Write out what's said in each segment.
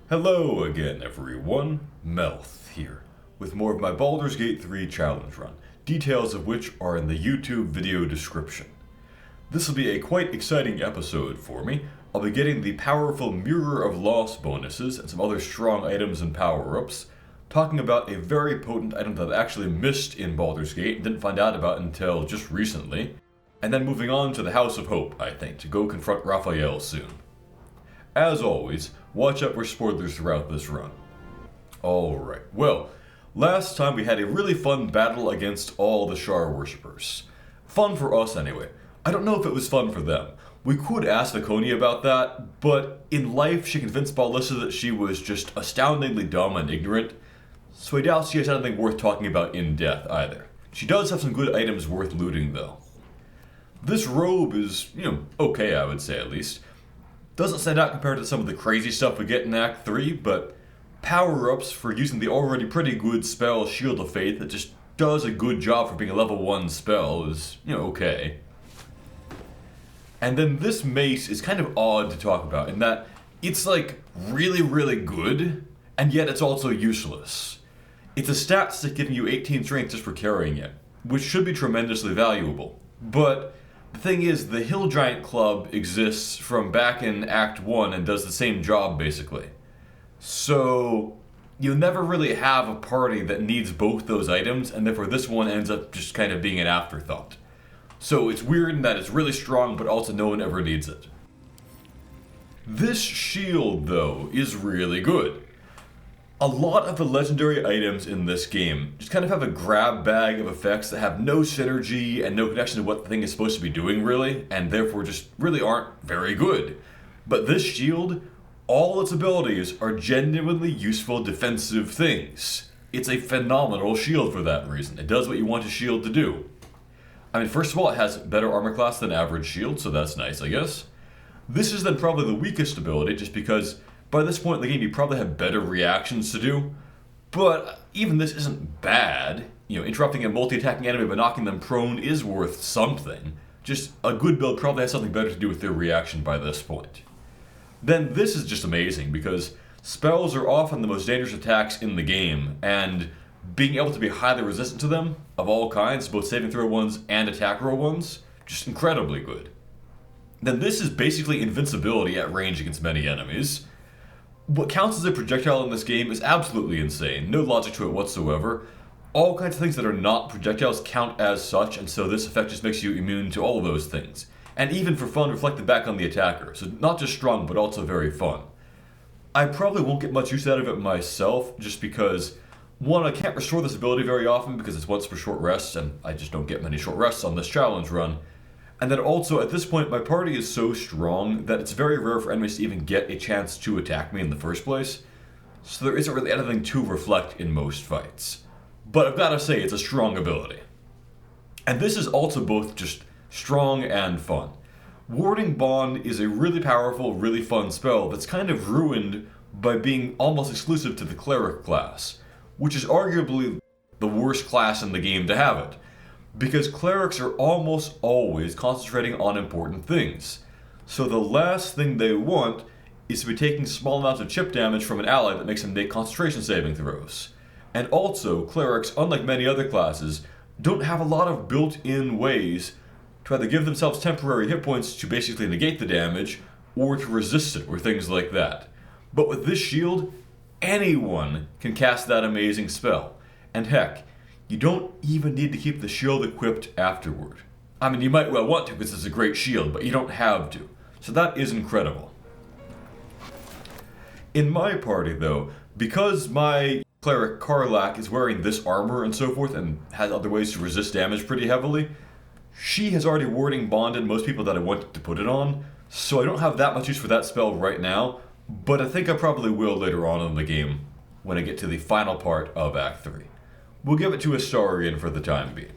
Hello again, everyone. Melth here, with more of my Baldur's Gate 3 challenge run, details of which are in the YouTube video description. This will be a quite exciting episode for me. I'll be getting the powerful Mirror of Loss bonuses and some other strong items and power-ups, talking about a very potent item that I've actually missed in Baldur's Gate and didn't find out about until just recently, and then moving on to the House of Hope, I think, to go confront Raphael soon. As always, watch out for spoilers throughout this run. Alright, well, last time we had a really fun battle against all the Shar worshippers. Fun for us anyway. I don't know if it was fun for them. We could ask Viconi about that, but in life she convinced Ballista that she was just astoundingly dumb and ignorant, so I doubt she has anything worth talking about in death either. She does have some good items worth looting though. This robe is, okay I would say at least. Doesn't stand out compared to some of the crazy stuff we get in Act 3, but power-ups for using the already pretty good spell Shield of Faith that just does a good job for being a level 1 spell is, okay. And then this mace is kind of odd to talk about in that it's like really, really good, and yet it's also useless. It's a stat stick giving you 18 strength just for carrying it, which should be tremendously valuable, but the thing is, the Hill Giant Club exists from back in Act 1 and does the same job, basically. So, you'll never really have a party that needs both those items, and therefore this one ends up just kind of being an afterthought. So it's weird in that it's really strong, but also no one ever needs it. This shield, though, is really good. A lot of the legendary items in this game just kind of have a grab bag of effects that have no synergy and no connection to what the thing is supposed to be doing really, and therefore just really aren't very good. But this shield, all its abilities are genuinely useful defensive things. It's a phenomenal shield for that reason. It does what you want a shield to do. I mean, first of all, it has better armor class than average shield, so that's nice, I guess. This is then probably the weakest ability, just because by this point in the game, you probably have better reactions to do, but even this isn't bad. Interrupting a multi-attacking enemy by knocking them prone is worth something. Just a good build probably has something better to do with their reaction by this point. Then this is just amazing, because spells are often the most dangerous attacks in the game, and being able to be highly resistant to them, of all kinds, both saving throw ones and attack roll ones, just incredibly good. Then this is basically invincibility at range against many enemies. What counts as a projectile in this game is absolutely insane, no logic to it whatsoever. All kinds of things that are not projectiles count as such, and so this effect just makes you immune to all of those things. And even for fun, reflected back on the attacker, so not just strong, but also very fun. I probably won't get much use out of it myself, just because, one, I can't restore this ability very often because it's once per short rest, and I just don't get many short rests on this challenge run. And then also, at this point, my party is so strong that it's very rare for enemies to even get a chance to attack me in the first place, so there isn't really anything to reflect in most fights. But I've got to say, it's a strong ability. And this is also both just strong and fun. Warding Bond is a really powerful, really fun spell that's kind of ruined by being almost exclusive to the Cleric class, which is arguably the worst class in the game to have it. Because clerics are almost always concentrating on important things. So the last thing they want is to be taking small amounts of chip damage from an ally that makes them make concentration saving throws. And also, clerics, unlike many other classes, don't have a lot of built-in ways to either give themselves temporary hit points to basically negate the damage, or to resist it, or things like that. But with this shield, anyone can cast that amazing spell. And heck, you don't even need to keep the shield equipped afterward. I mean, you might well want to because it's a great shield, but you don't have to. So that is incredible. In my party, though, because my cleric Karlak is wearing this armor and so forth and has other ways to resist damage pretty heavily, she has already warding bonded most people that I wanted to put it on, so I don't have that much use for that spell right now, but I think I probably will later on in the game when I get to the final part of Act 3. We'll give it to Astarion for the time being.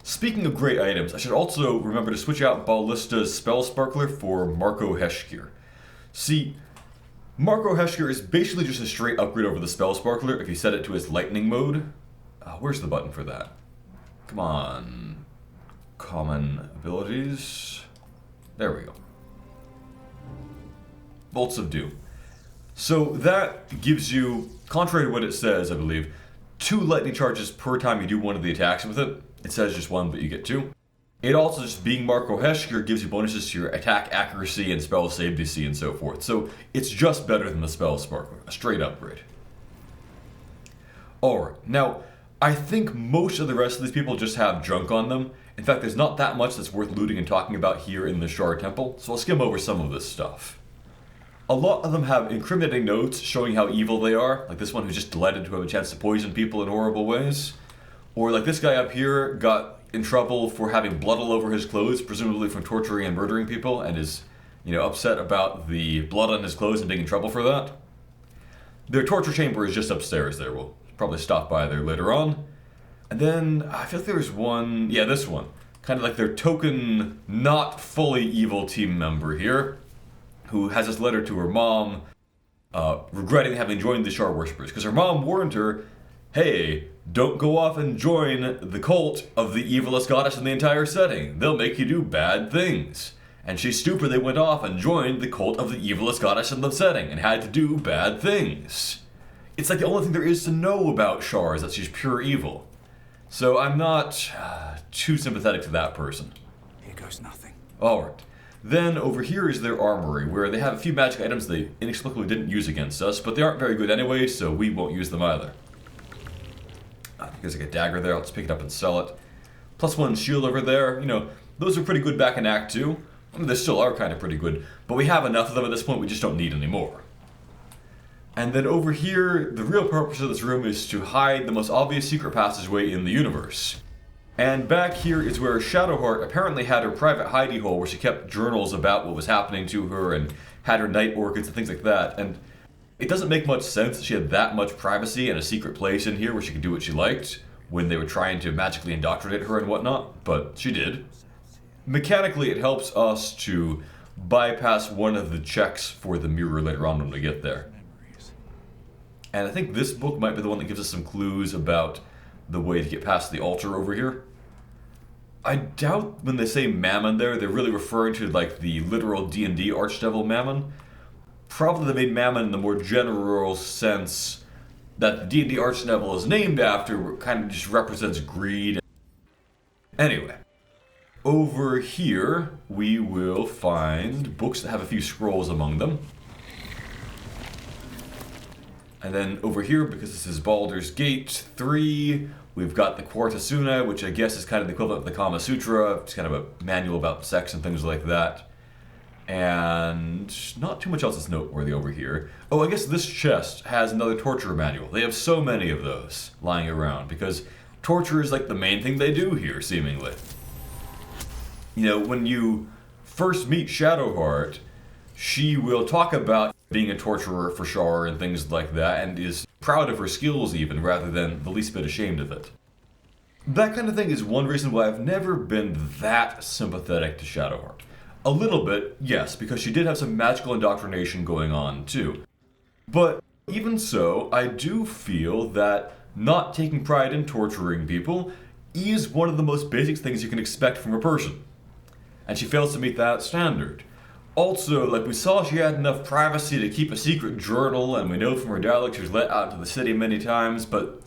Speaking of great items, I should also remember to switch out Ballista's Spell Sparkler for Marco Heshkir. See, Marco Heshkir is basically just a straight upgrade over the Spell Sparkler if you set it to its lightning mode. Where's the button for that? Come on. Common abilities. There we go. Bolts of Doom. So that gives you, contrary to what it says, I believe, 2 lightning charges per time you do one of the attacks with it. It says just 1, but you get 2. It also, just being Marco Heschker, gives you bonuses to your attack accuracy and spell save DC and so forth. So it's just better than the Spell Sparkler, a straight upgrade. Alright, now, I think most of the rest of these people just have junk on them. In fact, there's not that much that's worth looting and talking about here in the Shar Temple, so I'll skim over some of this stuff. A lot of them have incriminating notes showing how evil they are, like this one who's just delighted to have a chance to poison people in horrible ways. Or like this guy up here got in trouble for having blood all over his clothes, presumably from torturing and murdering people, and is, upset about the blood on his clothes and being in trouble for that. Their torture chamber is just upstairs there. We'll probably stop by there later on. And then, I feel like there's one, this one. Kind of like their token, not fully evil team member here, who has this letter to her mom, regretting having joined the Shar Worshippers, because her mom warned her, hey, don't go off and join the cult of the evilest goddess in the entire setting. They'll make you do bad things. And she stupidly went off and joined the cult of the evilest goddess in the setting and had to do bad things. It's like the only thing there is to know about Shar is that she's pure evil. So I'm not too sympathetic to that person. Here goes nothing. Alright. Then over here is their armory, where they have a few magic items they inexplicably didn't use against us, but they aren't very good anyway, so we won't use them either. I think there's like a dagger there, I'll just pick it up and sell it. +1 shield over there, those are pretty good back in Act 2. I mean, they still are kind of pretty good, but we have enough of them at this point, we just don't need any more. And then over here, the real purpose of this room is to hide the most obvious secret passageway in the universe. And back here is where Shadowheart apparently had her private hidey hole where she kept journals about what was happening to her and had her night orchids and things like that. And it doesn't make much sense that she had that much privacy and a secret place in here where she could do what she liked when they were trying to magically indoctrinate her and whatnot, but she did. Mechanically, it helps us to bypass one of the checks for the mirror later on when we get there. And I think this book might be the one that gives us some clues about the way to get past the altar over here. I doubt when they say Mammon there, they're really referring to like the literal D&D Archdevil Mammon. Probably they made Mammon in the more general sense that the D&D Archdevil is named after, kind of just represents greed. Anyway, over here we will find books that have a few scrolls among them. And then over here, because this is Baldur's Gate 3, we've got the Quartasuna, which I guess is kind of the equivalent of the Kama Sutra. It's kind of a manual about sex and things like that. And not too much else is noteworthy over here. Oh, I guess this chest has another torture manual. They have so many of those lying around, because torture is like the main thing they do here, seemingly. When you first meet Shadowheart, she will talk about being a torturer for Shar and things like that, and is proud of her skills even, rather than the least bit ashamed of it. That kind of thing is one reason why I've never been that sympathetic to Shadowheart. A little bit, yes, because she did have some magical indoctrination going on too. But even so, I do feel that not taking pride in torturing people is one of the most basic things you can expect from a person. And she fails to meet that standard. Also, like we saw, she had enough privacy to keep a secret journal, and we know from her dialogue she was let out into the city many times, but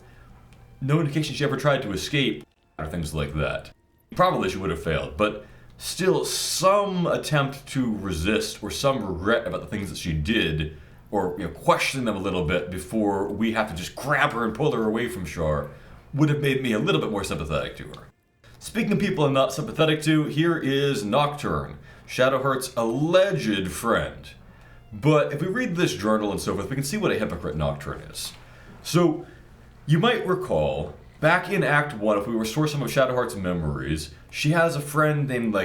no indication she ever tried to escape, or things like that. Probably she would have failed, but still some attempt to resist, or some regret about the things that she did, or question them a little bit before we have to just grab her and pull her away from Shar, would have made me a little bit more sympathetic to her. Speaking of people I'm not sympathetic to, here is Nocturne, Shadowheart's alleged friend. But if we read this journal and so forth, we can see what a hypocrite Nocturne is. So, you might recall, back in Act 1, if we restore some of Shadowheart's memories, she has a friend named,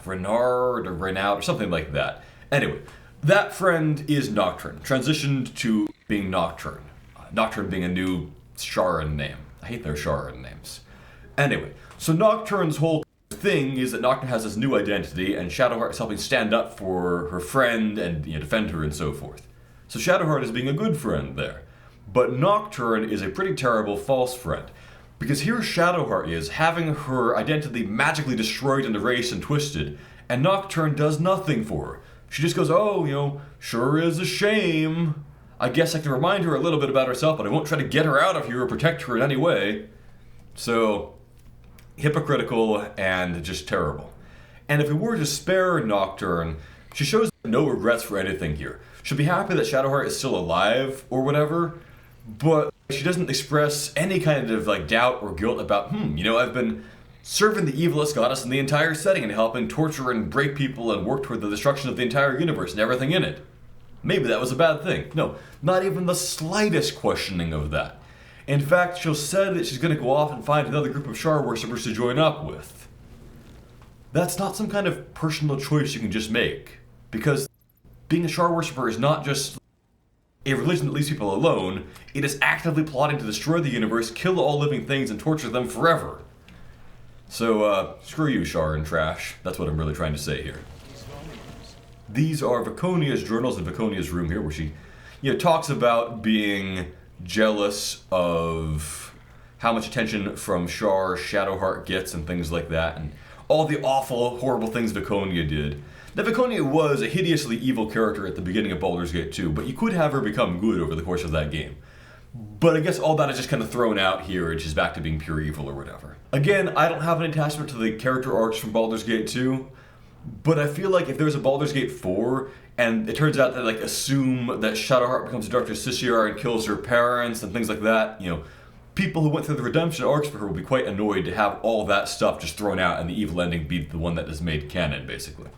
Renard or Renaud or something like that. Anyway, that friend is Nocturne, transitioned to being Nocturne. Nocturne being a new Sharan name. I hate their Sharan names. Anyway, so Nocturne's whole thing is that Nocturne has this new identity, and Shadowheart is helping stand up for her friend and defend her and so forth. So Shadowheart is being a good friend there. But Nocturne is a pretty terrible false friend. Because here Shadowheart is, having her identity magically destroyed and erased and twisted, and Nocturne does nothing for her. She just goes, oh, sure is a shame. I guess I can remind her a little bit about herself, but I won't try to get her out of here or protect her in any way. So, hypocritical and just terrible. And if we were to spare Nocturne, she shows no regrets for anything here. She'll be happy that Shadowheart is still alive or whatever, but she doesn't express any kind of doubt or guilt about, I've been serving the evilest goddess in the entire setting and helping torture and break people and work toward the destruction of the entire universe and everything in it. Maybe that was a bad thing. No, not even the slightest questioning of that. In fact, she'll say that she's going to go off and find another group of Shar worshippers to join up with. That's not some kind of personal choice you can just make, because being a Shar worshipper is not just a religion that leaves people alone, it is actively plotting to destroy the universe, kill all living things, and torture them forever. So, screw you, Shar and trash. That's what I'm really trying to say here. These are Viconia's journals in Viconia's room here, where she, talks about being jealous of how much attention from Shar Shadowheart gets and things like that, and all the awful, horrible things Viconia did. Now, Viconia was a hideously evil character at the beginning of Baldur's Gate 2, but you could have her become good over the course of that game. But I guess all that is just kind of thrown out here, and she's back to being pure evil or whatever. Again, I don't have an attachment to the character arcs from Baldur's Gate 2, but I feel like if there's a Baldur's Gate 4, and it turns out that assume that Shadowheart becomes a Dr. Sisiar and kills her parents and things like that, people who went through the redemption arcs for her will be quite annoyed to have all that stuff just thrown out and the evil ending be the one that is made canon, basically.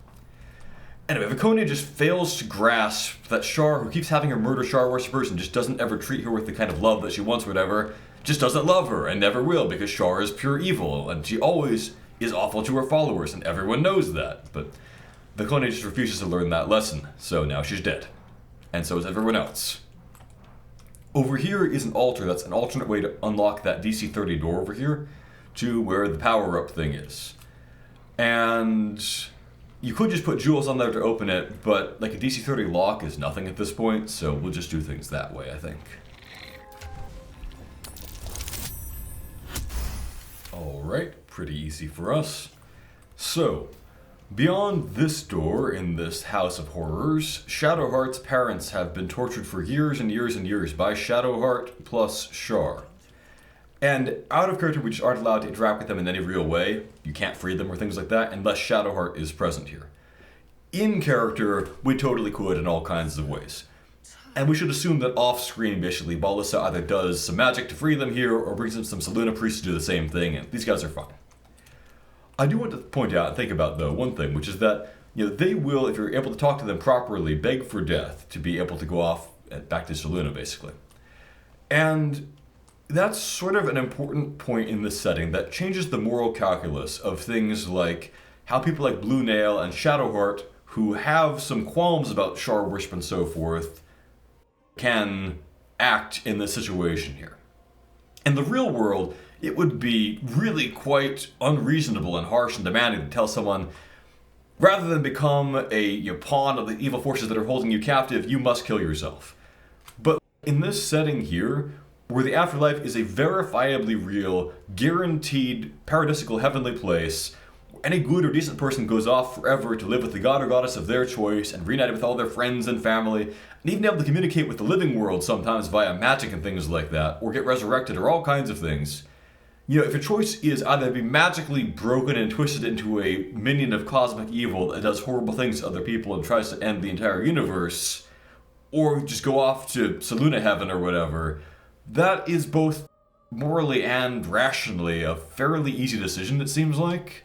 Anyway, Viconia just fails to grasp that Shar, who keeps having her murder Shar worshippers and just doesn't ever treat her with the kind of love that she wants or whatever, just doesn't love her and never will, because Shar is pure evil and she always is awful to her followers and everyone knows that. But Viconia just refuses to learn that lesson, so now she's dead. And so is everyone else. Over here is an altar that's an alternate way to unlock that DC 30 door over here to where the power-up thing is. And you could just put jewels on there to open it, but a DC 30 lock is nothing at this point, so we'll just do things that way, I think. Alright, pretty easy for us. So, beyond this door in this House of Horrors, Shadowheart's parents have been tortured for years and years and years by Shadowheart plus Shar. And out of character, we just aren't allowed to interact with them in any real way. You can't free them or things like that unless Shadowheart is present here. In character, we totally could in all kinds of ways. And we should assume that off-screen, basically, Ballista either does some magic to free them here or brings in some Selûne priests to do the same thing, and these guys are fine. I do want to point out and think about, though, one thing, which is that they will, if you're able to talk to them properly, beg for death to be able to go off back to Selûne, basically. And that's sort of an important point in this setting that changes the moral calculus of things like how people like Blue Nail and Shadowheart, who have some qualms about Shar worship and so forth, can act in this situation here. In the real world, it would be really quite unreasonable and harsh and demanding to tell someone, rather than become a pawn of the evil forces that are holding you captive, you must kill yourself. But in this setting here, where the afterlife is a verifiably real, guaranteed, paradisical heavenly place, where any good or decent person goes off forever to live with the god or goddess of their choice and reunite with all their friends and family, and even able to communicate with the living world sometimes via magic and things like that, or get resurrected, or all kinds of things. If your choice is either to be magically broken and twisted into a minion of cosmic evil that does horrible things to other people and tries to end the entire universe, or just go off to Selûne heaven or whatever, that is both morally and rationally a fairly easy decision, it seems like.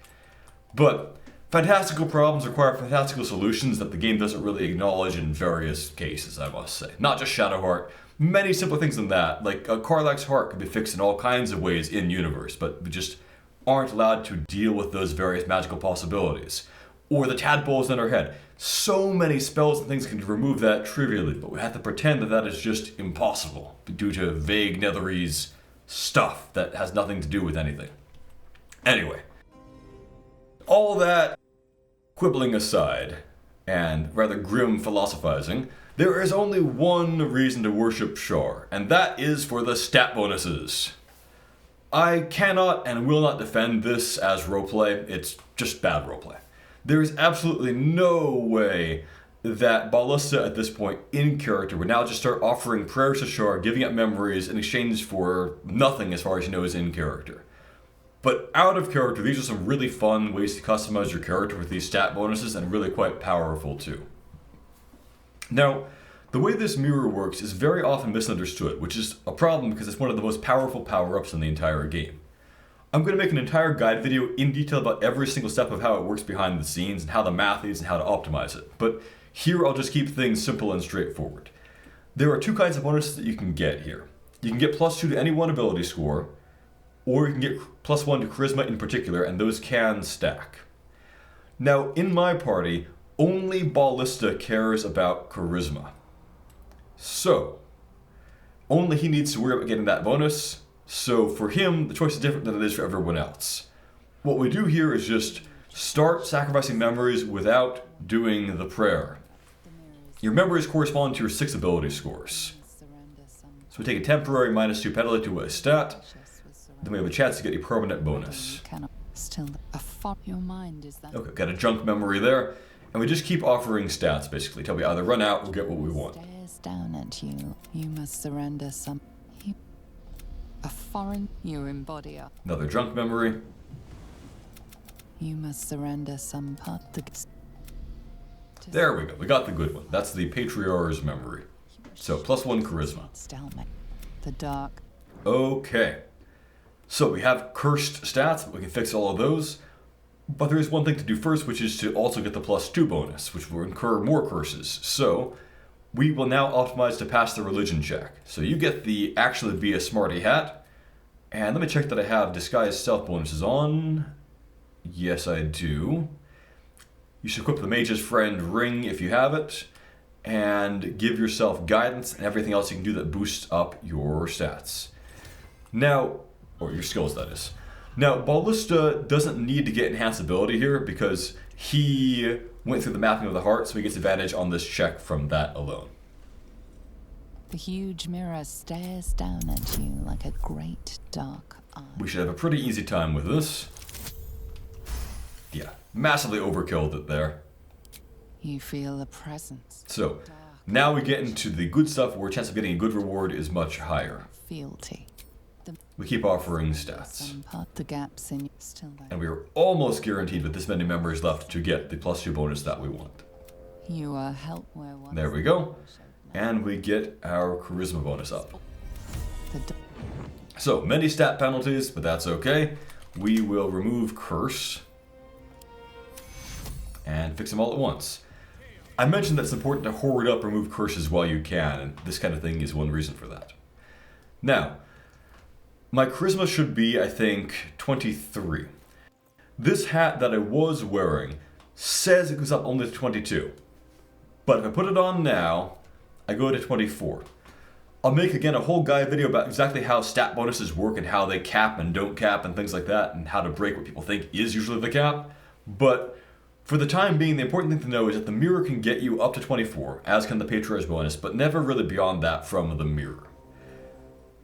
But fantastical problems require fantastical solutions that the game doesn't really acknowledge in various cases, I must say. Not just Shadowheart. Many simpler things than that, like a Karlach's heart could be fixed in all kinds of ways in-universe, but we just aren't allowed to deal with those various magical possibilities. Or the tadpoles in our head. So many spells and things can remove that trivially, but we have to pretend that that is just impossible due to vague Netherese stuff that has nothing to do with anything. Anyway, all that quibbling aside, and rather grim philosophizing, there is only one reason to worship Shar, and that is for the stat bonuses. I cannot and will not defend this as roleplay, it's just bad roleplay. There is absolutely no way that Ballista at this point in character would now just start offering prayers to Shar, giving up memories in exchange for nothing as far as he knows in character. But out of character, these are some really fun ways to customize your character with these stat bonuses, and really quite powerful too. Now, the way this mirror works is very often misunderstood, which is a problem because it's one of the most powerful power-ups in the entire game. I'm going to make an entire guide video in detail about every single step of how it works behind the scenes and how the math is and how to optimize it, but here I'll just keep things simple and straightforward. There are two kinds of bonuses that you can get here. You can get +2 to any one ability score, or you can get +1 to charisma in particular, and those can stack. Now, in my party, only Ballista cares about charisma. So, only he needs to worry about getting that bonus, so for him, the choice is different than it is for everyone else. What we do here is just start sacrificing memories without doing the prayer. Your memories correspond to your 6 ability scores. So we take a temporary -2 penalty to a stat, then we have a chance to get a permanent bonus. Okay, got a junk memory there, and we just keep offering stats basically till we either run out or get what we want. Down at you. You must surrender some. A foreign. You embody a. Another junk memory. You must surrender some part. There we go. We got the good one. That's the Patriarch's memory. So +1 charisma. The dark. Okay. So we have cursed stats. We can fix all of those. But there is one thing to do first, which is to also get the +2 bonus, which will incur more curses. So we will now optimize to pass the religion check. So you get the actually be a smarty hat. And let me check that I have disguise self bonuses on. Yes, I do. You should equip the mage's friend ring if you have it. And give yourself guidance and everything else you can do that boosts up your stats. Now, or your skills that is. Now, Ballista doesn't need to get enhanced ability here because he went through the mapping of the heart, so he gets advantage on this check from that alone. The huge mirror stares down at you like a great dark eye. We should have a pretty easy time with this. Yeah, massively overkilled it there. You feel the presence. So, now we get into the good stuff where chance of getting a good reward is much higher. Fealty. We keep offering stats. Some part the gaps in still there. And we are almost guaranteed with this many members left to get the +2 bonus that we want. You are help where one. There we go. And we get our charisma bonus up. So, many stat penalties, but that's okay. We will remove curse. And fix them all at once. I mentioned that it's important to hoard up remove curses while you can, and this kind of thing is one reason for that. Now, my charisma should be, I think, 23. This hat that I was wearing says it goes up only to 22. But if I put it on now, I go to 24. I'll make, again, a whole guide video about exactly how stat bonuses work and how they cap and don't cap and things like that, and how to break what people think is usually the cap. But for the time being, the important thing to know is that the mirror can get you up to 24, as can the Patriarch's bonus, but never really beyond that from the mirror.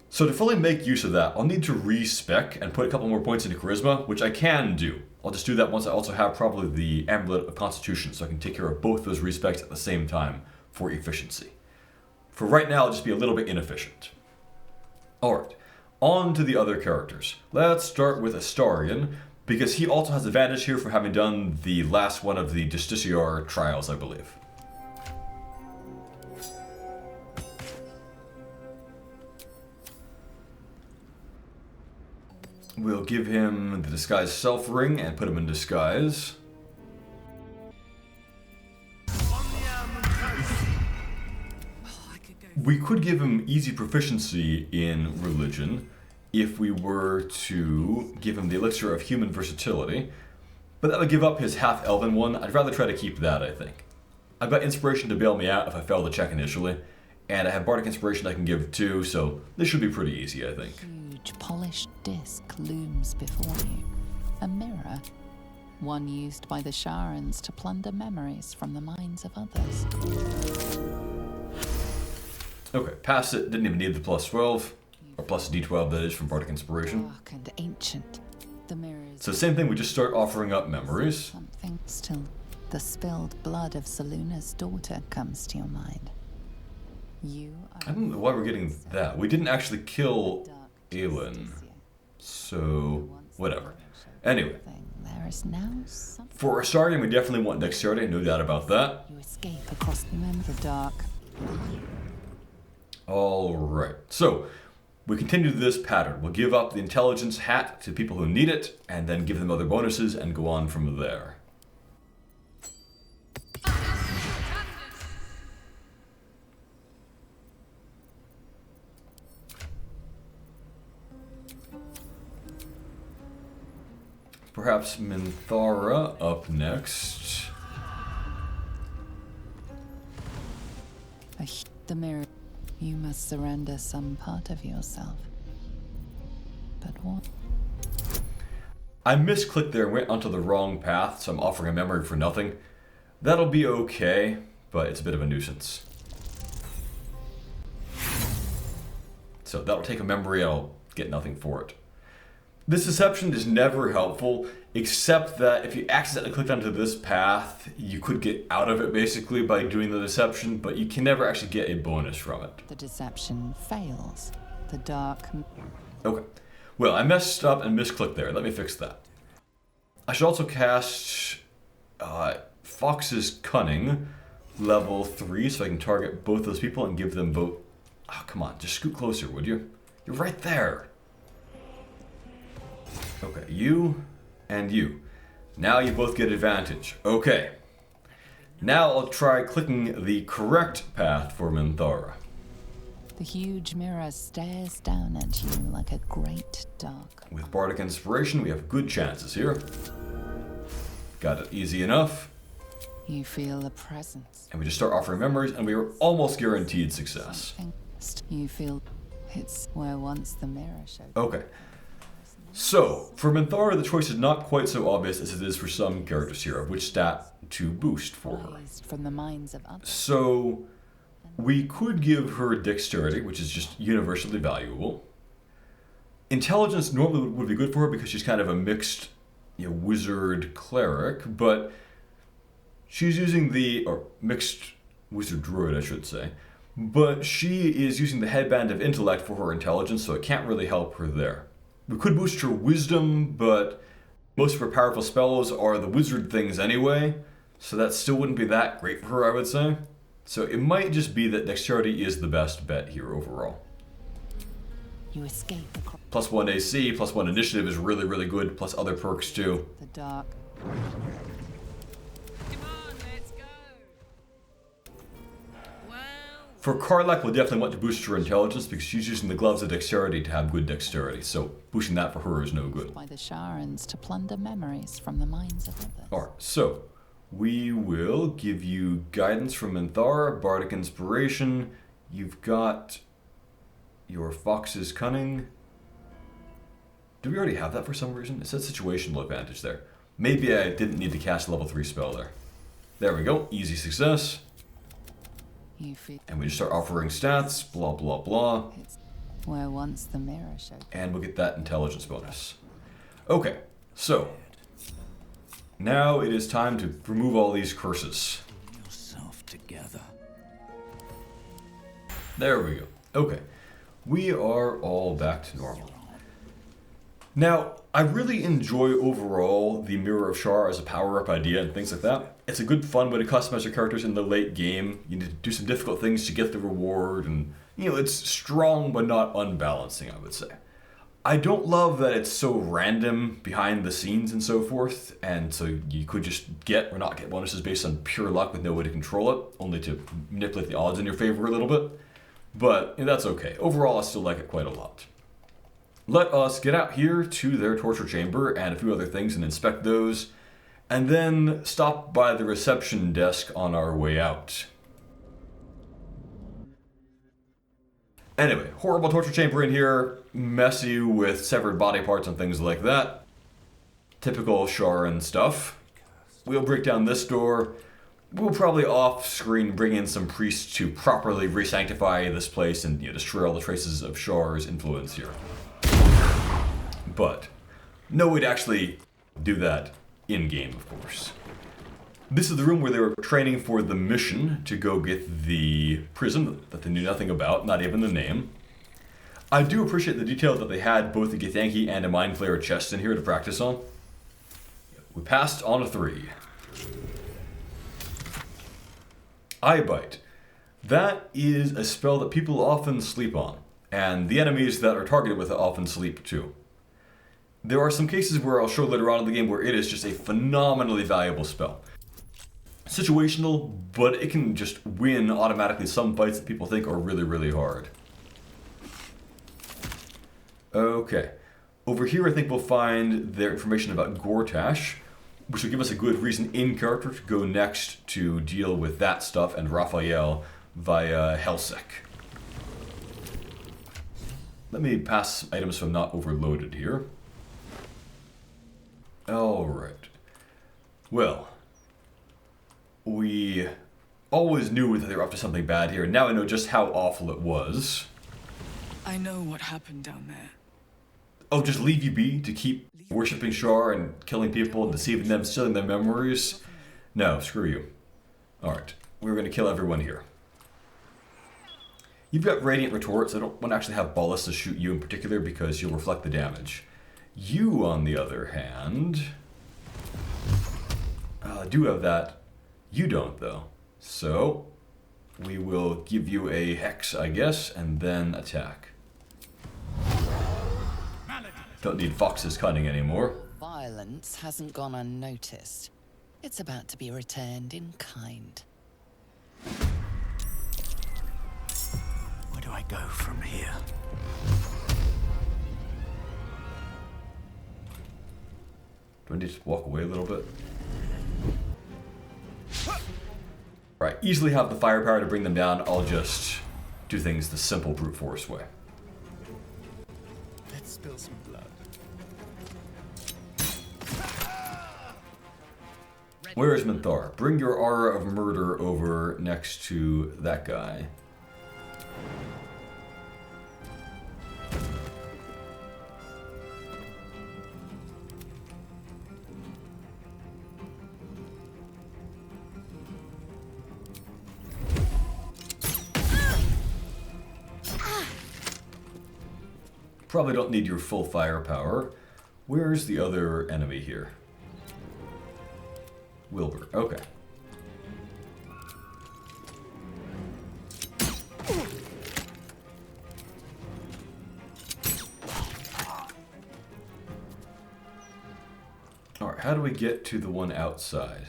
So to fully make use of that, I'll need to re-spec and put a couple more points into charisma, which I can do. I'll just do that once I also have probably the Amulet of Constitution, so I can take care of both those re-specs at the same time for efficiency. For right now, I'll just be a little bit inefficient. Alright, on to the other characters. Let's start with Astarion, because he also has advantage here for having done the last one of the Justiciar trials, I believe. We'll give him the disguise self ring and put him in disguise. We could give him easy proficiency in religion if we were to give him the Elixir of Human Versatility, but that would give up his half-elven one. I'd rather try to keep that, I think. I've got inspiration to bail me out if I fail the check initially, and I have bardic inspiration I can give too, so this should be pretty easy, I think. Huge polished disc looms before you. A mirror, one used by the Sharans to plunder memories from the minds of others. Okay, passed it. Didn't even need the +12, or plus D12 that is from bardic inspiration. Dark and ancient. The mirrors. So same thing, we just start offering up memories. Something still. The spilled blood of Saluna's daughter comes to your mind. You are I don't know why we're getting that. We didn't actually kill Aelin, so whatever. Anyway, there is now something. for a starting, we definitely want dexterity, no doubt about that. You escape across the dark. Alright, so we continue this pattern. We'll give up the intelligence hat to people who need it, and then give them other bonuses and go on from there. Perhaps Minthara up next. The mirror. You must surrender some part of yourself. But what? I misclicked there and went onto the wrong path, so I'm offering a memory for nothing. That'll be okay, but it's a bit of a nuisance. So that'll take a memory, I'll get nothing for it. This deception is never helpful, except that if you accidentally clicked onto this path, you could get out of it basically by doing the deception, but you can never actually get a bonus from it. The deception fails. The dark. Okay. Well, I messed up and misclicked there. Let me fix that. I should also cast Fox's Cunning, level 3, so I can target both those people and give them both... Oh, come on, just scoot closer, would you? You're right there. Okay, you and you. Now you both get advantage. Okay. Now I'll try clicking the correct path for Minthara. The huge mirror stares down at you like a great dark. With Bardic Inspiration, we have good chances here. Got it easy enough. You feel a presence. And we just start offering memories, and we are almost guaranteed success. You feel it's where once the mirror showed. Okay. So, for Minthara, the choice is not quite so obvious as it is for some characters here, of which stat to boost for her. From the minds of others. So, we could give her Dexterity, which is just universally valuable. Intelligence normally would be good for her because she's kind of a mixed, wizard cleric, but she's using or mixed wizard druid, I should say. But she is using the headband of intellect for her intelligence, so it can't really help her there. We could boost her wisdom, but most of her powerful spells are the wizard things anyway, so that still wouldn't be that great for her, I would say. So it might just be that dexterity is the best bet here overall. You escape across Plus 1 AC, plus 1 initiative is really, really good, plus other perks too. the dark. For Karlak, we'll definitely want to boost her intelligence because she's using the gloves of dexterity to have good dexterity, so boosting that for her is no good. By the Sharans to plunder memories from the minds of others. Alright, so we will give you guidance from Minthara, Bardic Inspiration. You've got your Fox's Cunning. Do we already have that for some reason? It said situational advantage there. Maybe I didn't need to cast a level 3 spell there. There we go, easy success. And we just start offering stats, blah blah blah. It's where once the mirror showed. And we'll get that intelligence bonus. Okay, so now it is time to remove all these curses. Pull yourself together. There we go. Okay, we are all back to normal. Now, I really enjoy overall the Mirror of Shar as a power-up idea and things like that. It's a good fun way to customize your characters in the late game. You need to do some difficult things to get the reward, and it's strong but not unbalancing, I would say. I don't love that it's so random behind the scenes and so forth, and so you could just get or not get bonuses based on pure luck with no way to control it, only to manipulate the odds in your favor a little bit. But that's okay. Overall, I still like it quite a lot. Let us get out here to their torture chamber and a few other things and inspect those, and then stop by the reception desk on our way out. Anyway, horrible torture chamber in here, messy with severed body parts and things like that. Typical Sharan stuff. We'll break down this door. We'll probably off-screen bring in some priests to properly re-sanctify this place and destroy all the traces of Shar's influence here. But no way to actually do that in-game, of course. This is the room where they were training for the mission to go get the prism that they knew nothing about, not even the name. I do appreciate the detail that they had both a Githyanki and a Mind Flayer chest in here to practice on. We passed on a 3. Eye Bite. That is a spell that people often sleep on, and the enemies that are targeted with it often sleep too. There are some cases where I'll show later on in the game where it is just a phenomenally valuable spell. Situational, but it can just win automatically some fights that people think are really, really hard. Okay. Over here I think we'll find their information about Gortash, which will give us a good reason in character to go next to deal with that stuff and Raphael via Helsek. Let me pass items so I'm not overloaded here. Alright. Well, we always knew that they were up to something bad here, and now I know just how awful it was. I know what happened down there. Oh, just leave you be to keep worshipping Shar and killing people and deceiving them, stealing their memories? No, screw you. Alright, we're going to kill everyone here. You've got Radiant Retorts. I don't want to actually have ballistas shoot you in particular because you'll reflect the damage. You, on the other hand, do have that. You don't, though. So, we will give you a Hex, I guess, and then attack. Don't need Fox's cunning anymore. Violence hasn't gone unnoticed. It's about to be returned in kind. Where do I go from here? Do I need to walk away a little bit? Right, easily have the firepower to bring them down. I'll just do things the simple brute force way. Let's spill some blood. Where is Minthar? Bring your aura of murder over next to that guy. Probably don't need your full firepower. Where's the other enemy here? Wilbur. Okay. Alright, how do we get to the one outside?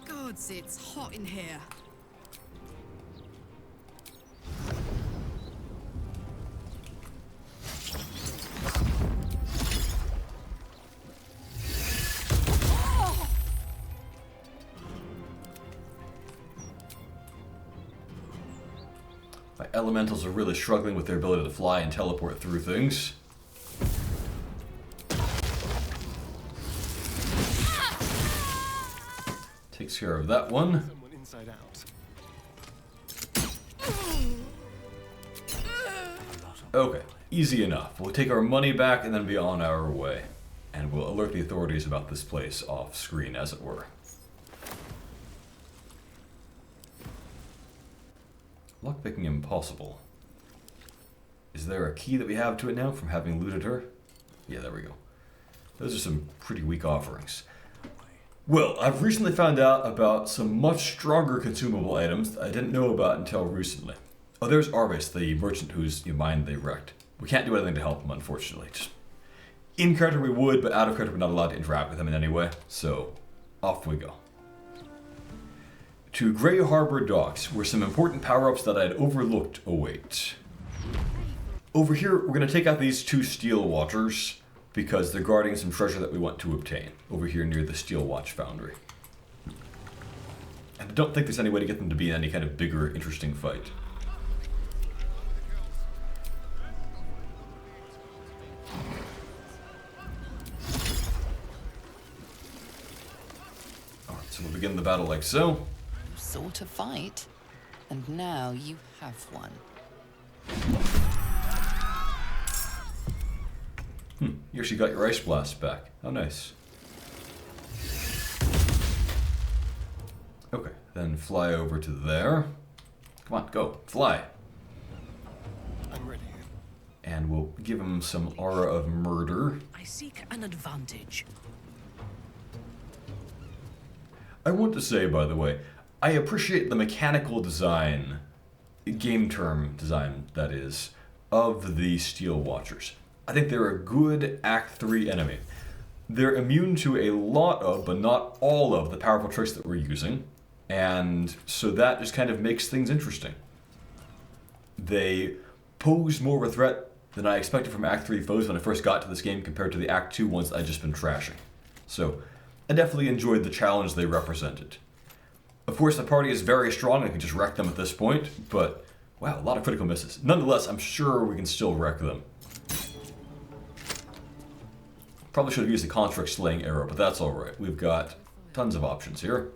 Gods, it's hot in here. My elementals are really struggling with their ability to fly and teleport through things. Takes care of that one. Someone inside out. Okay, easy enough. We'll take our money back and then be on our way. And we'll alert the authorities about this place off screen, as it were. Lockpicking impossible. Is there a key that we have to it now from having looted her? Yeah, there we go. Those are some pretty weak offerings. Well, I've recently found out about some much stronger consumable items that I didn't know about until recently. Oh, there's Arvis, the merchant whose mind they wrecked. We can't do anything to help him, unfortunately. Just in character we would, but out of character we're not allowed to interact with him in any way. So, off we go. To Grey Harbor Docks, where some important power-ups that I'd overlooked await. Over here, we're going to take out these 2 steel watchers, because they're guarding some treasure that we want to obtain, over here near the Steel Watch Foundry. And I don't think there's any way to get them to be in any kind of bigger, interesting fight. Alright, so we'll begin the battle like so. Sort of fight. And now you have one. You actually got your Ice Blast back. How nice. Okay, then fly over to there. Come on, go, fly. I'm ready. And we'll give him some aura of murder. I seek an advantage. I want to say, by the way, I appreciate the mechanical design, game term design, that is, of the Steel Watchers. I think they're a good Act 3 enemy. They're immune to a lot of, but not all of, the powerful tricks that we're using, and so that just kind of makes things interesting. They pose more of a threat than I expected from Act 3 foes when I first got to this game compared to the Act 2 ones I'd just been trashing. So, I definitely enjoyed the challenge they represented. Of course, the party is very strong, I can just wreck them at this point, but wow, a lot of critical misses. Nonetheless, I'm sure we can still wreck them. Probably should have used the construct slaying arrow, but that's alright. We've got tons of options here.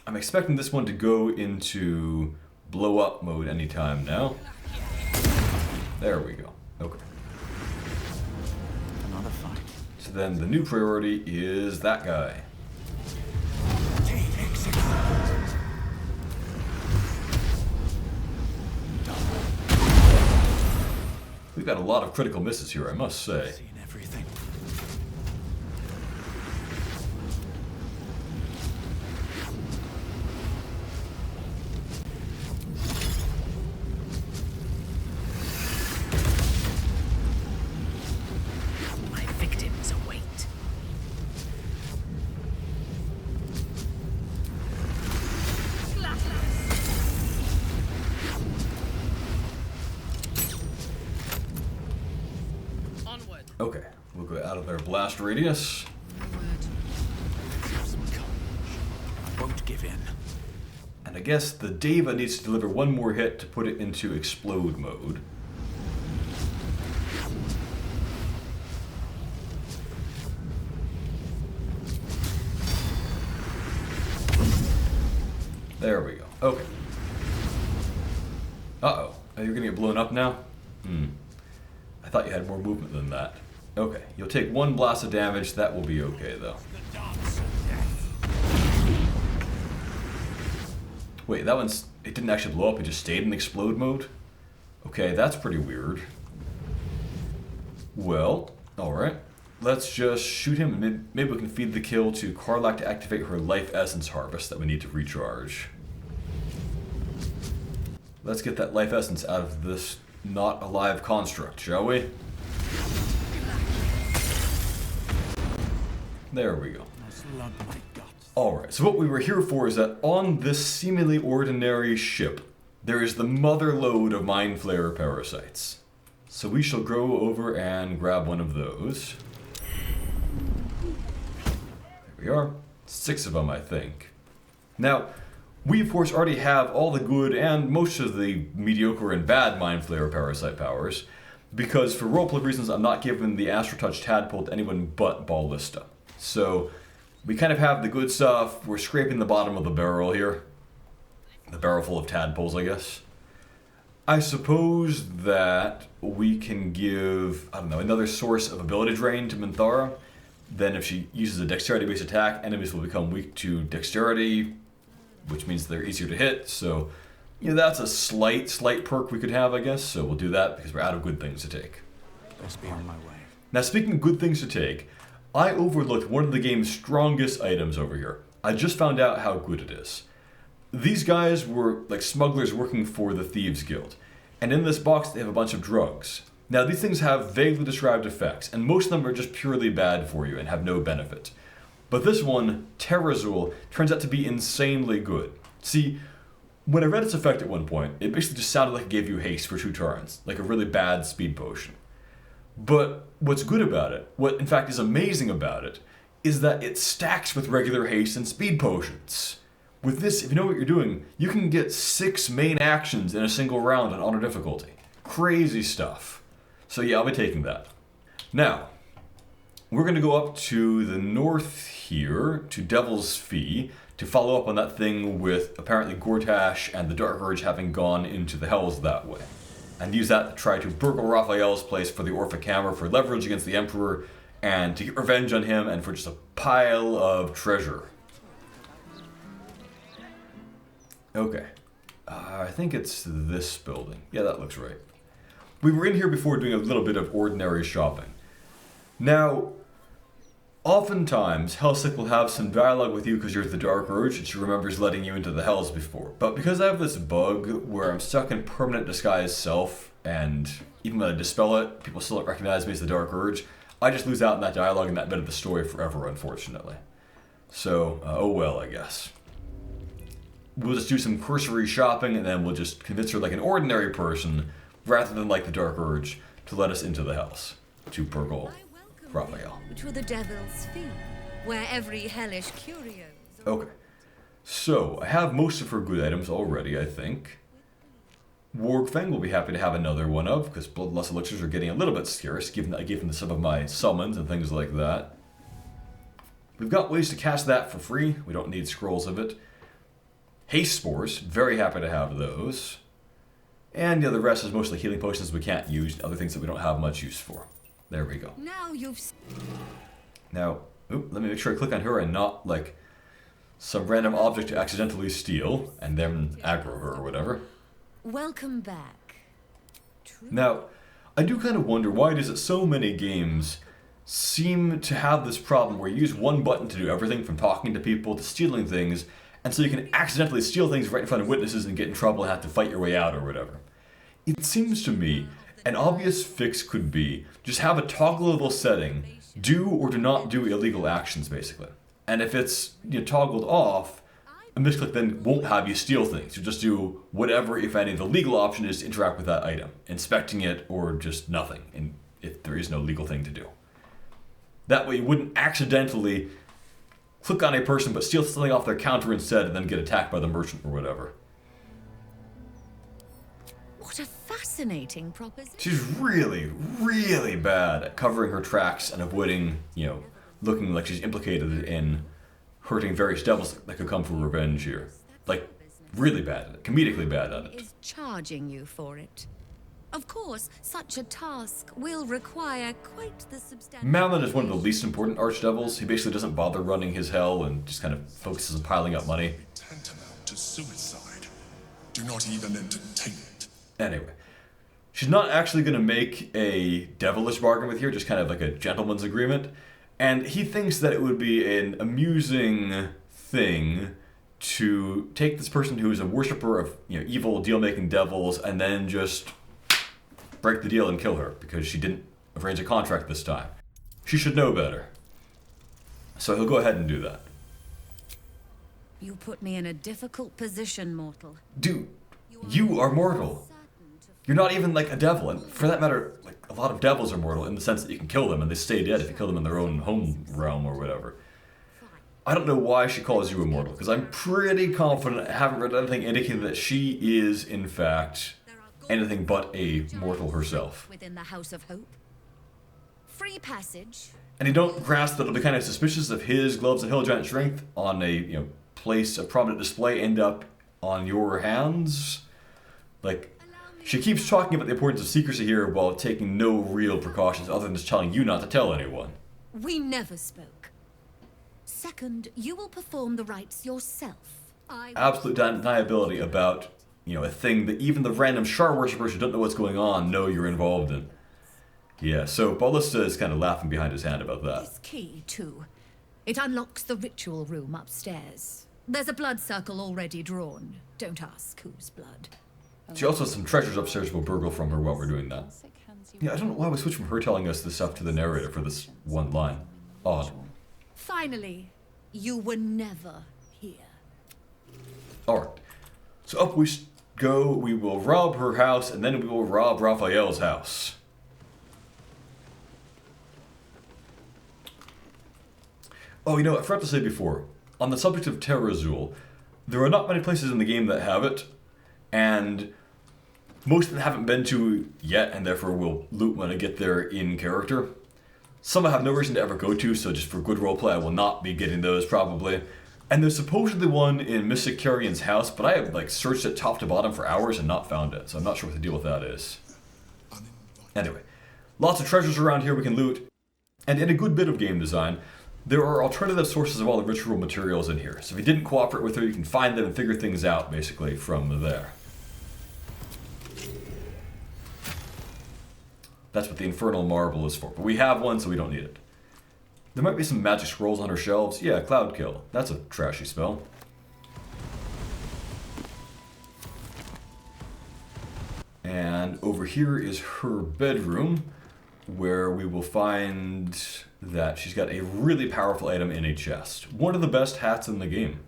I'm expecting this one to go into blow up mode anytime now. There we go. Okay. Another fight. So then the new priority is that guy. We've got a lot of critical misses here, I must say. Seen everything. My victims await. Onward. Okay, we'll go out of their blast radius. Have some courage. I won't give in. And I guess the Deva needs to deliver one more hit to put it into explode mode. There we go. Okay. Uh-oh. Are you gonna get blown up now? I thought you had more movement than that. Okay. You'll take one blast of damage. That will be okay, though. Wait, that one's... It didn't actually blow up. It just stayed in explode mode? Okay, that's pretty weird. Well, alright. Let's just shoot him, and maybe we can feed the kill to Karlach to activate her life essence harvest that we need to recharge. Let's get that life essence out of this not alive construct, shall we? There we go. Slug my guts. Alright, so what we were here for is that on this seemingly ordinary ship, there is the mother lode of Mind Flayer parasites. So we shall go over and grab one of those. There we are. 6 of them, I think. Now, we of course already have all the good and most of the mediocre and bad Mind Flayer parasite powers, because for roleplay reasons I'm not giving the Astral Touch Tadpole to anyone but Ballista. So, we kind of have the good stuff, we're scraping the bottom of the barrel here. The barrel full of tadpoles, I guess. I suppose that we can give, I don't know, another source of ability drain to Minthara. Then if she uses a dexterity-based attack, enemies will become weak to dexterity, which means they're easier to hit, so... You know, that's a slight perk we could have, I guess, so we'll do that because we're out of good things to take. Best be on my way. Now, speaking of good things to take, I overlooked one of the game's strongest items over here. I just found out how good it is. These guys were like smugglers working for the Thieves Guild, and in this box they have a bunch of drugs. Now, these things have vaguely described effects, and most of them are just purely bad for you and have no benefit. But this one, Terrazul, turns out to be insanely good. See, when I read its effect at one point, it basically just sounded like it gave you haste for 2 turns, like a really bad speed potion. But what's good about it, what in fact is amazing about it, is that it stacks with regular haste and speed potions. With this, if you know what you're doing, you can get 6 main actions in a single round on honor difficulty. Crazy stuff. So yeah, I'll be taking that. Now, we're going to go up to the north here, to Devil's Fee, to follow up on that thing with apparently Gortash and the Dark Urge having gone into the Hells that way. And use that to try to burgle Raphael's place for the Orphic Hammer for leverage against the Emperor, and to get revenge on him, and for just a pile of treasure. Okay. I think it's this building. Yeah, that looks right. We were in here before doing a little bit of ordinary shopping. Now, oftentimes, Hellsick will have some dialogue with you because you're the Dark Urge and she remembers letting you into the Hells before. But because I have this bug where I'm stuck in permanent disguise self, and even when I dispel it, people still don't recognize me as the Dark Urge, I just lose out in that dialogue and that bit of the story forever, unfortunately. So, oh well, I guess. We'll just do some cursory shopping and then we'll just convince her like an ordinary person, rather than like the Dark Urge, to let us into the Hells. To burgle Raphael. To the Devil's Fee, where every hellish curio... Okay. So, I have most of her good items already, I think. Wargfang will be happy to have another one of, because Bloodlust elixirs are getting a little bit scarce, given that I gave him some of my summons and things like that. We've got ways to cast that for free. We don't need scrolls of it. Haste Spores, very happy to have those. And yeah, the rest is mostly healing potions we can't use, other things that we don't have much use for. There we go. Now, let me make sure I click on her and not, like, some random object to accidentally steal, and then aggro her or whatever. Welcome back. Now, I do kind of wonder, why does it so many games seem to have this problem where you use one button to do everything from talking to people to stealing things, and so you can accidentally steal things right in front of witnesses and get in trouble and have to fight your way out or whatever. It seems to me an obvious fix could be just have a toggleable setting, do or do not do illegal actions basically. And if it's toggled off, a misclick then won't have you steal things. You just do whatever, if any, the legal option is to interact with that item, inspecting it or just nothing, and if there is no legal thing to do. That way you wouldn't accidentally click on a person but steal something off their counter instead and then get attacked by the merchant or whatever. What a fascinating proposition. She's really, really bad at covering her tracks and avoiding, looking like she's implicated in hurting various devils that could come for revenge here. Like, really bad at it, comedically bad at it. Is charging you for it. Of course, such a task will require quite the substantial... Malin is one of the least important archdevils. He basically doesn't bother running his hell and just kind of focuses on piling up money. Tantamount to suicide. Do not even entertain it. Anyway, she's not actually going to make a devilish bargain with you, just kind of like a gentleman's agreement. And he thinks that it would be an amusing thing to take this person who is a worshiper of evil deal-making devils and then just break the deal and kill her because she didn't arrange a contract this time. She should know better. So he'll go ahead and do that. You put me in a difficult position, mortal. Dude, you are mortal. You're not even like a devil, and for that matter, like a lot of devils are mortal in the sense that you can kill them and they stay dead if you kill them in their own home realm or whatever. I don't know why she calls you immortal, because I'm pretty confident I haven't read anything indicating that she is, in fact, anything but a mortal herself. Within the House of Hope. Free passage. And you don't grasp that it'll be kind of suspicious if his gloves of Hill Giant Strength on a place of prominent display end up on your hands? Like, she keeps talking about the importance of secrecy here while taking no real precautions other than just telling you not to tell anyone. We never spoke. Second, you will perform the rites yourself. Absolute deniability about, a thing that even the random Shar worshippers who don't know what's going on know you're involved in. Yeah, so Ballista is kind of laughing behind his hand about that. This key, too. It unlocks the ritual room upstairs. There's a blood circle already drawn. Don't ask whose blood. She also has some treasures upstairs we'll burgle from her while we're doing that. Yeah, I don't know why we switched from her telling us this stuff to the narrator for this one line. Odd. Finally, you were never here. Alright. So up we go, we will rob her house, and then we will rob Raphael's house. Oh, I forgot to say before, on the subject of Terrazul, there are not many places in the game that have it, and most of them haven't been to yet, and therefore will loot when I get there in character. Some I have no reason to ever go to, so just for good roleplay I will not be getting those probably. And there's supposedly one in Mystic Carrion's house, but I have searched it top to bottom for hours and not found it, so I'm not sure what the deal with that is. Anyway, lots of treasures around here we can loot. And in a good bit of game design, there are alternative sources of all the ritual materials in here. So if you didn't cooperate with her, you can find them and figure things out, basically, from there. That's what the Infernal Marble is for. But we have one, so we don't need it. There might be some magic scrolls on her shelves. Yeah, Cloud Kill. That's a trashy spell. And over here is her bedroom, where we will find that she's got a really powerful item in a chest. One of the best hats in the game.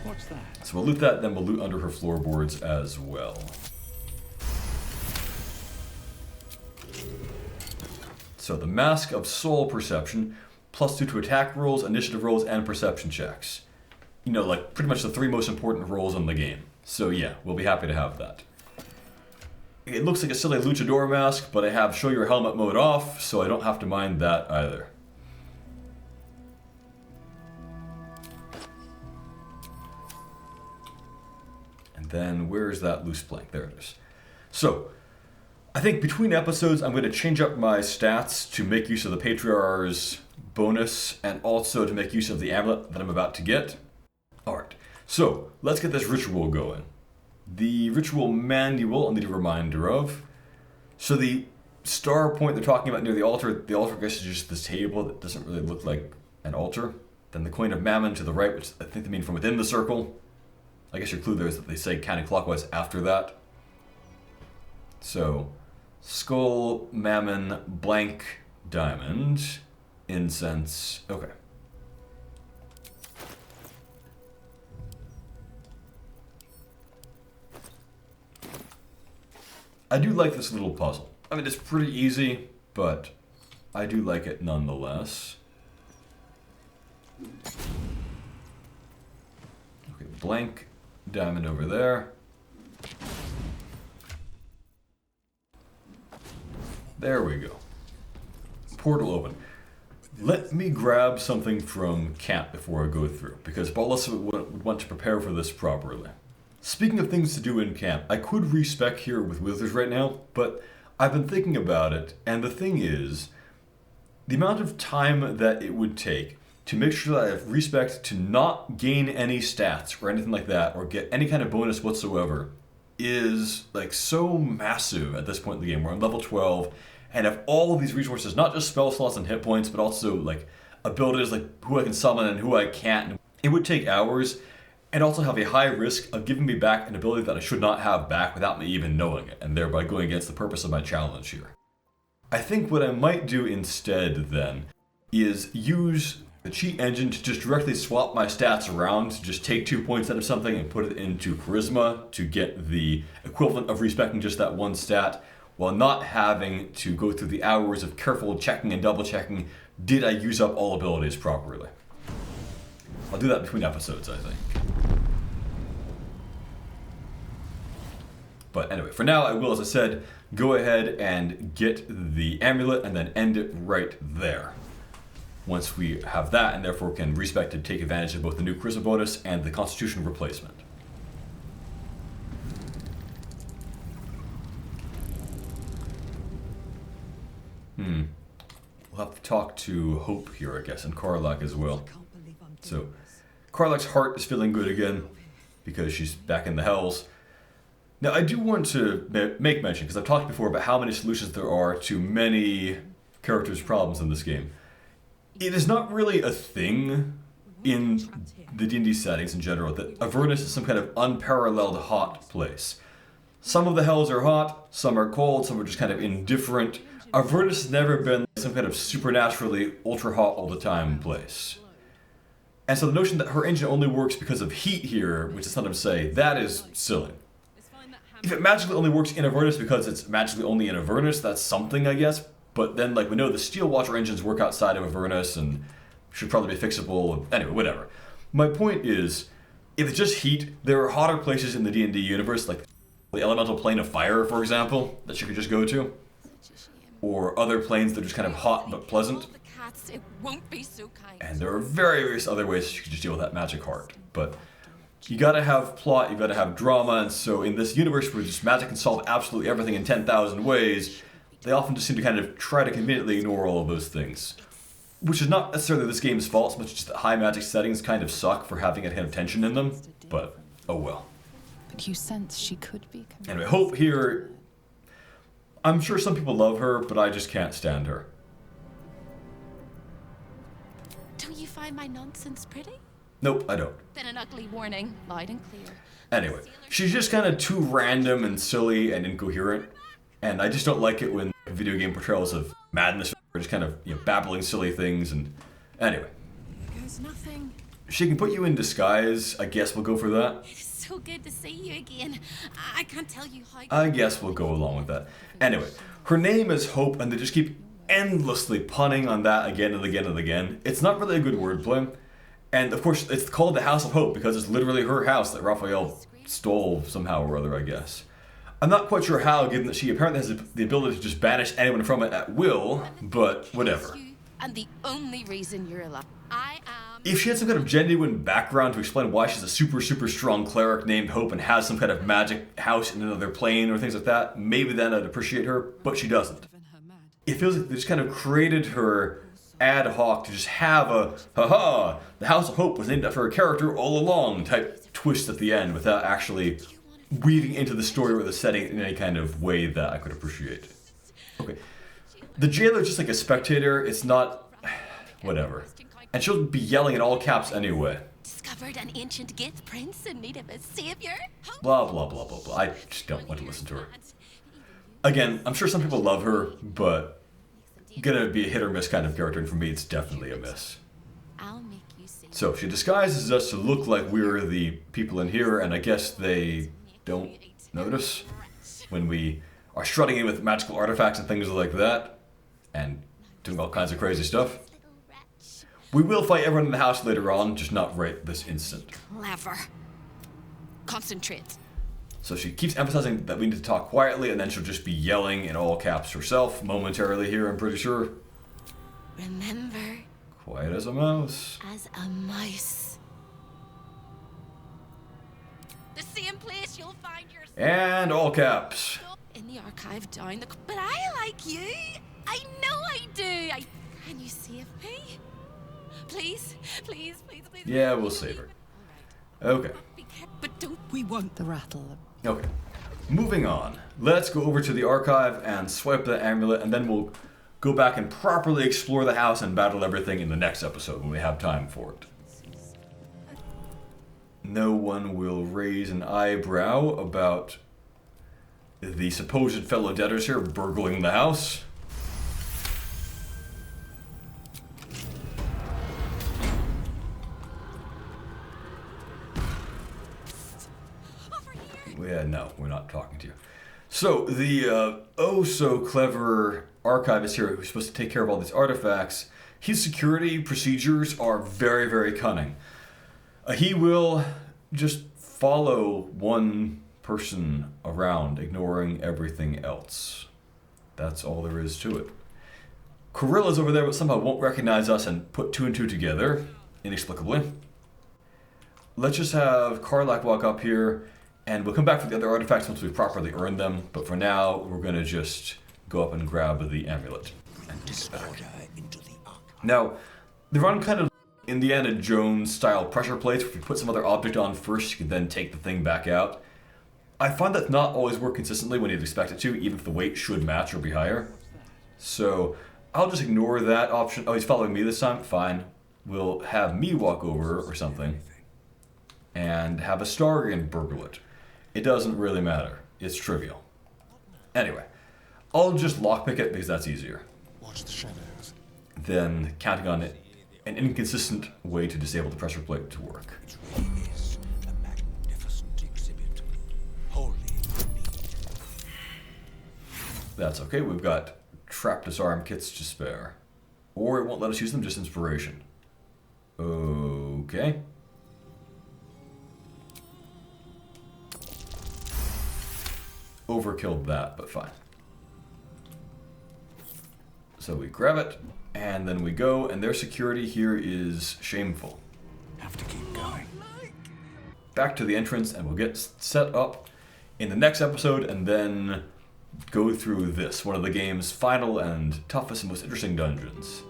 What's that? So we'll loot that, then we'll loot under her floorboards as well. So the Mask of Soul Perception, +2 to attack rolls, initiative rolls, and perception checks. You know, like pretty much the 3 most important rolls in the game. So yeah, we'll be happy to have that. It looks like a silly luchador mask, but I have show your helmet mode off, so I don't have to mind that either. And then where's that loose plank? There it is. So, I think between episodes I'm going to change up my stats to make use of the Patriarch's bonus and also to make use of the amulet that I'm about to get. Alright, so let's get this ritual going. The ritual manual I'll need a reminder of. So the star point they're talking about near the altar I guess is just this table that doesn't really look like an altar. Then the coin of Mammon to the right, which I think they mean from within the circle. I guess your clue there is that they say counterclockwise after that. So, skull, Mammon, blank, diamond, incense, okay. I do like this little puzzle. I mean, it's pretty easy, but I do like it nonetheless. Okay, blank diamond over there. There we go. Portal open. Let me grab something from camp before I go through, because Baldur would want to prepare for this properly. Speaking of things to do in camp, I could respec here with Withers right now, but I've been thinking about it, and the thing is, the amount of time that it would take to make sure that I have respec to not gain any stats or anything like that, or get any kind of bonus whatsoever, is like so massive at this point in the game. We're on level 12, and have all of these resources, not just spell slots and hit points, but also like abilities like who I can summon and who I can't. It would take hours, and also have a high risk of giving me back an ability that I should not have back without me even knowing it, and thereby going against the purpose of my challenge here. I think what I might do instead then is use the cheat engine to just directly swap my stats around, to just take 2 points out of something and put it into charisma to get the equivalent of respecting just that one stat, while not having to go through the hours of careful checking and double checking, did I use up all abilities properly? I'll do that between episodes, I think. But anyway, for now I will, as I said, go ahead and get the amulet and then end it right there. Once we have that, and therefore can respec to take advantage of both the new charisma bonus and the constitution replacement. We'll have to talk to Hope here, I guess, and Karlach as well. So, Karlach's heart is feeling good again, because she's back in the Hells. Now, I do want to make mention, because I've talked before about how many solutions there are to many characters' problems in this game. It is not really a thing in the D&D settings in general that Avernus is some kind of unparalleled hot place. Some of the Hells are hot, some are cold, some are just kind of indifferent. Avernus has never been some kind of supernaturally ultra-hot all the time place. And so the notion that her engine only works because of heat here, which is something to say, that is silly. If it magically only works in Avernus because it's magically only in Avernus, that's something, I guess. But then, like, we know the Steel Watcher engines work outside of Avernus and should probably be fixable. Anyway, whatever. My point is, if it's just heat, there are hotter places in the D&D universe, like the elemental plane of fire, for example, that you could just go to. Or other planes that are just kind of hot but pleasant. And there are various other ways you could just deal with that magic heart. But you gotta have plot, you gotta have drama, and so in this universe where just magic can solve absolutely everything in 10,000 ways, they often just seem to kind of try to conveniently ignore all of those things. Which is not necessarily this game's fault, so much just that high magic settings kind of suck for having a kind of tension in them, but oh well. But you sense she could be. Anyway, Hope here, I'm sure some people love her, but I just can't stand her. Don't you find my nonsense pretty? Nope, I don't. Then an ugly warning, loud and clear. Anyway, she's just kind of too random and silly and incoherent, and I just don't like it when video game portrayals of madness are just kind of, babbling silly things, and anyway. There's nothing. She can put you in disguise, I guess we'll go for that. It's so good to see you again. I can't tell you how. I guess we'll go along with that. Anyway, her name is Hope, and they just keep endlessly punning on that again and again and again. It's not really a good wordplay. And of course, it's called the House of Hope because it's literally her house that Raphael stole somehow or other, I guess. I'm not quite sure how, given that she apparently has the ability to just banish anyone from it at will, but whatever. And the only reason you're alive. I am. If she had some kind of genuine background to explain why she's a super strong cleric named Hope and has some kind of magic house in another plane or things like that, maybe then I'd appreciate her, but she doesn't. It feels like they just kind of created her ad hoc to just have a, haha, the House of Hope was named after a character all along type twist at the end without actually weaving into the story or the setting in any kind of way that I could appreciate. Okay. The jailer is just like a spectator, it's not, whatever. And she'll be yelling in all caps anyway. Discovered an ancient gift prince in need of a savior. Blah, blah, blah, blah, blah. I just don't want to listen to her. Again, I'm sure some people love her, but gonna be a hit or miss kind of character, and for me it's definitely a miss. I'll make you see. So she disguises us to look like we're the people in here, and I guess they don't notice when we are strutting in with magical artifacts and things like that, and doing all kinds of crazy stuff. We will fight everyone in the house later on, just not right this instant. Clever. Concentrate. So she keeps emphasizing that we need to talk quietly, and then she'll just be yelling in all caps herself momentarily here, I'm pretty sure. Remember. Quiet as a mouse. As a mouse. The same place you'll find yourself. And all caps. In the archive down the... But I like you. I know I do. Can you save me? Please, please, please, please. Yeah, we'll save her. Okay. But don't We want The rattle. Okay. Moving on. Let's go over to the archive and swipe the amulet, and then we'll go back and properly explore the house and battle everything in the next episode when we have time for it. No one will raise an eyebrow about the supposed fellow debtors here burgling the house. Yeah, no, we're not talking to you. So, the oh-so-clever archivist here who's supposed to take care of all these artifacts, his security procedures are very cunning. He will just follow one person around, ignoring everything else. That's all there is to it. Corilla's over there, but somehow won't recognize us and put two and two together, inexplicably. Let's just have Karlak walk up here, and we'll come back for the other artifacts once we've properly earned them, but for now, we're going to just go up and grab the amulet. And disorder into the archive. Now, they run kind of Indiana Jones-style pressure plates, where if you put some other object on first, you can then take the thing back out. I find that not always work consistently when you'd expect it to, even if the weight should match or be higher. So, I'll just ignore that option. Oh, he's following me this time? Fine. We'll have me walk over or something, and have Astarion burgle it. It doesn't really matter. It's trivial. Anyway, I'll just lockpick it because that's easier Watch the shadows. than counting on it an inconsistent way to disable the pressure plate to work. It really is a magnificent exhibit. Wholly unique. That's okay, we've got trap disarm kits to spare. Or it won't let us use them, just inspiration. Okay. Overkilled that, but fine. So we grab it, and then we go, and their security here is shameful. Have to keep going. Back to the entrance, and we'll get set up in the next episode, and then go through this, one of the game's final and toughest and most interesting dungeons.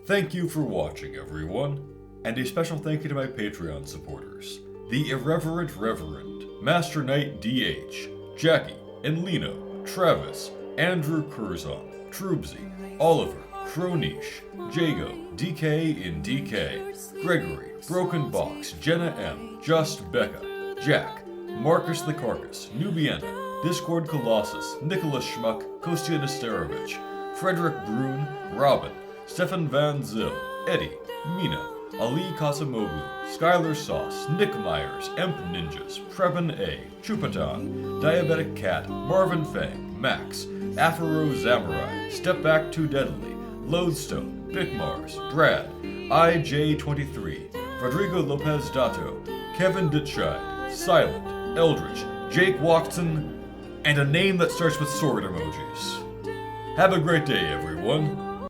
Thank you for watching, everyone, and a special thank you to my Patreon supporters, the Irreverent Reverend, Master Knight DH, Jackie, and Lino, Travis, Andrew Curzon, Trubsy, Oliver, Croniche, Jago, DK in DK, Gregory, Broken Box, Jenna M, Just Becca, Jack, Marcus the Carcass, Nubiana, Discord Colossus, Nicholas Schmuck, Kostya Nesterovich, Frederick Brun, Robin, Stefan Van Zyl, Eddie, Mina, Ali Kasamobu, Skylar Sauce, Nick Myers, Emp Ninjas, Preben A, Chupatan, Diabetic Cat, Marvin Fang, Max, Afro Samurai, Step Back Too Deadly, Lodestone, Big Mars, Brad, IJ23, Rodrigo Lopez Dato, Kevin Ditchide, Silent, Eldritch, Jake Watson, and a name that starts with sword emojis. Have a great day, everyone.